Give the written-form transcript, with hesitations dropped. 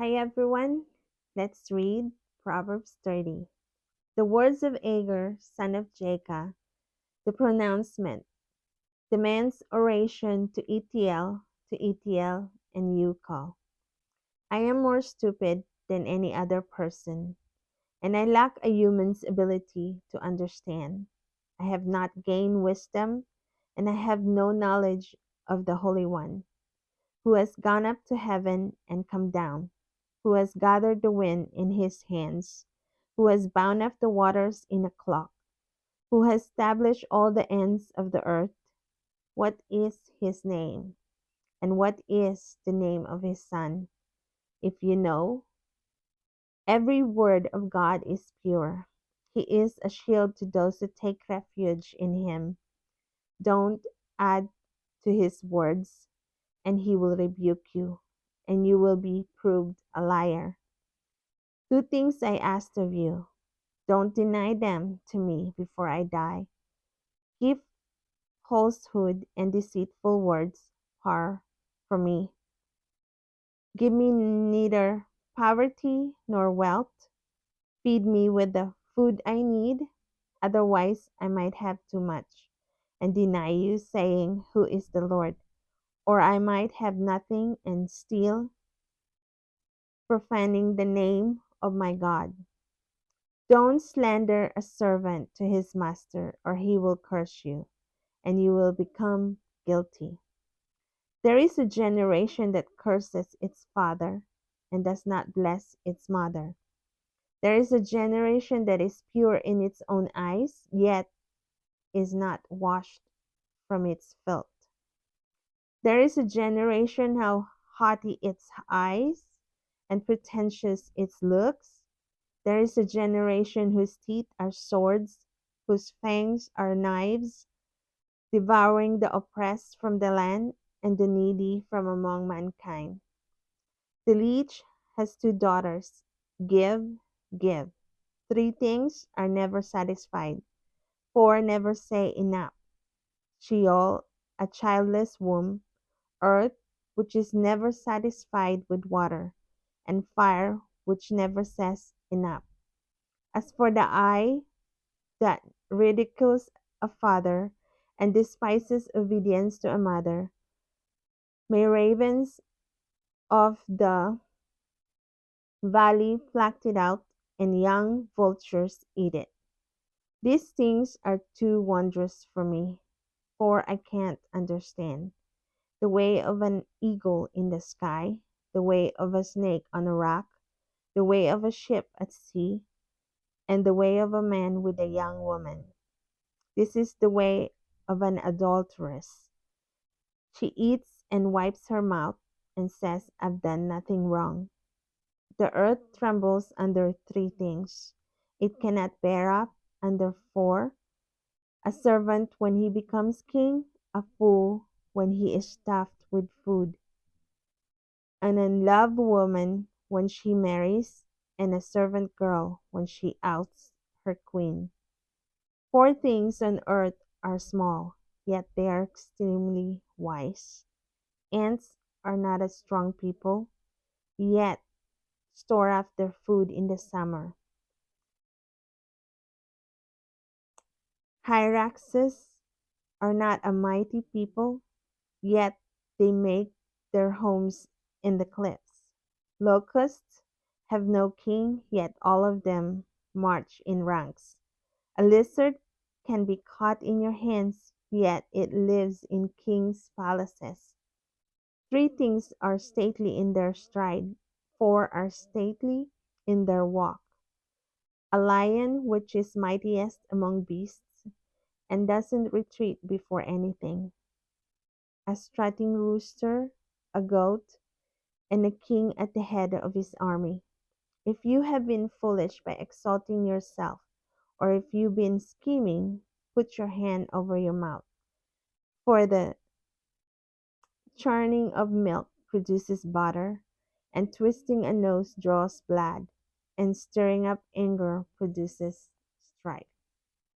Hi everyone, let's read Proverbs 30. The words of Agur, son of Jacob, the pronouncement, the man's oration to Etiel and Ukal. I am more stupid than any other person, and I lack a human's ability to understand. I have not gained wisdom, and I have no knowledge of the Holy One, who has gone up to heaven and come down, who has gathered the wind in his hands, who has bound up the waters in a clock, who has established all the ends of the earth. What is his name? And what is the name of his son? If you know, every word of God is pure. He is a shield to those who take refuge in him. Don't add to his words, and he will rebuke you, and you will be proved a liar. Two things I asked of you. Don't deny them to me before I die. Keep falsehood and deceitful words far from me. Give me neither poverty nor wealth. Feed me with the food I need, otherwise I might have too much and deny you, saying, Who is the Lord? Or I might have nothing and still profaning the name of my God. Don't slander a servant to his master, or he will curse you, and you will become guilty. There is a generation that curses its father and does not bless its mother. There is a generation that is pure in its own eyes, yet is not washed from its filth. There is a generation how haughty its eyes and pretentious its looks. There is a generation whose teeth are swords, whose fangs are knives, devouring the oppressed from the land and the needy from among mankind. The leech has two daughters. Give, give. Three things are never satisfied. Four never say enough. Sheol, a childless womb. Earth, which is never satisfied with water. And fire, which never says enough. As for the eye that ridicules a father and despises obedience to a mother, may ravens of the valley pluck it out, and young vultures eat it. These things are too wondrous for me, for I can't understand. The way of an eagle in the sky, the way of a snake on a rock, the way of a ship at sea, and the way of a man with a young woman. This is the way of an adulteress. She eats and wipes her mouth and says, I've done nothing wrong. The earth trembles under three things. It cannot bear up under four: a servant when he becomes king, a fool when he is stuffed with food, an unloved woman when she marries, and a servant girl when she outs her queen. Four things on earth are small, yet they are extremely wise. Ants are not a strong people, yet store up their food in the summer. Hyraxes are not a mighty people, yet they make their homes in the cliffs. Locusts have no king, yet all of them march in ranks. A lizard can be caught in your hands, yet it lives in kings' palaces. Three things are stately in their stride, four are stately in their walk: a lion which is mightiest among beasts, and doesn't retreat before anything; a strutting rooster, a goat, and a king at the head of his army. If you have been foolish by exalting yourself, or if you've been scheming, put your hand over your mouth. For the churning of milk produces butter, and twisting a nose draws blood, and stirring up anger produces strife.